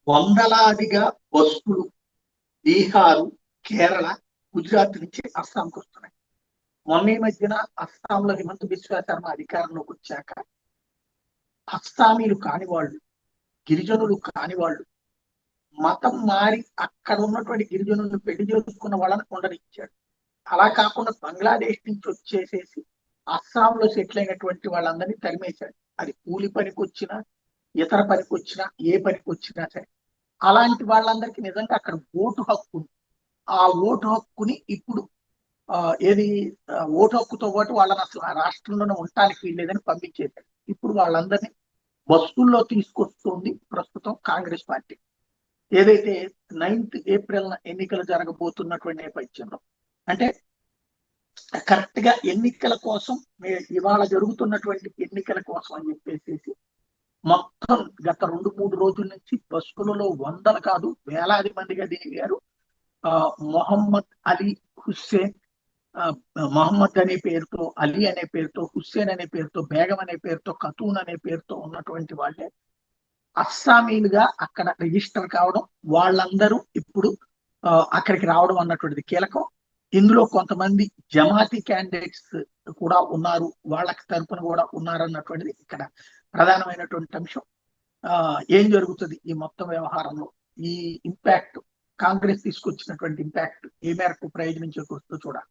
వందలాదిగా బస్సులు బీహారు, కేరళ, గుజరాత్ నుంచి అస్సాంకి వస్తున్నాయి. మొన్న ఈ మధ్యన అస్సాంలో హిమంత బిశ్వ శర్మ అధికారంలోకి వచ్చాక అస్సామీలు కాని వాళ్ళు, గిరిజనులు కాని వాళ్ళు మతం మారి అక్కడ ఉన్నటువంటి గిరిజనులను పెళ్లి చేసుకున్న వాళ్ళని ఉండనిచ్చాడు. అలా కాకుండా బంగ్లాదేశ్ నుంచి వచ్చేసేసి అస్సాంలో సెటిల్ అయినటువంటి వాళ్ళందరినీ తరిమేశాడు. అది కూలి పనికి వచ్చినా, ఇతర పనికి వచ్చినా, ఏ పనికి వచ్చినా సరే. అలాంటి వాళ్ళందరికీ నిజంగా అక్కడ ఓటు హక్కు ఉంది. ఆ ఓటు హక్కుని ఇప్పుడు ఏది ఓటు హక్కుతో పాటు వాళ్ళని అసలు ఆ రాష్ట్రంలోనే ఉండటానికి వీల్లేదని పంపించేశారు. ఇప్పుడు వాళ్ళందరినీ బస్సుల్లో తీసుకొస్తుంది ప్రస్తుతం కాంగ్రెస్ పార్టీ. ఏదైతే 9th ఏప్రిల్ ఎన్నికలు జరగబోతున్నటువంటి నేపథ్యంలో, అంటే కరెక్ట్ గా ఎన్నికల కోసం ఇవాళ జరుగుతున్నటువంటి ఎన్నికల కోసం అని చెప్పేసి మొత్తం గత 2-3 రోజుల నుంచి బస్సులలో వందలు కాదు వేలాది మందిగా దిగారు. మొహమ్మద్ అలీ హుస్సేన్, మహమ్మద్ అనే పేరుతో, అలీ అనే పేరుతో, హుస్సేన్ అనే పేరుతో, బేగం అనే పేరుతో, ఖతూన్ అనే పేరుతో ఉన్నటువంటి వాళ్ళే అస్సామీలుగా అక్కడ రిజిస్టర్ కావడం, వాళ్ళందరూ ఇప్పుడు అక్కడికి రావడం అన్నటువంటిది కీలకం. ఇందులో కొంతమంది జమాతి క్యాండిడేట్స్ కూడా ఉన్నారు, వాళ్ళకి తరపున కూడా ఉన్నారు అన్నటువంటిది ఇక్కడ ప్రధానమైనటువంటి అంశం. ఏం జరుగుతుంది ఈ మొత్తం వ్యవహారంలో, ఈ ఇంపాక్ట్ కాంగ్రెస్ తీసుకొచ్చినటువంటి ఇంపాక్ట్ ఏ మేరకు ప్రయోజనం చేకూరుస్తుందో చూడాలి.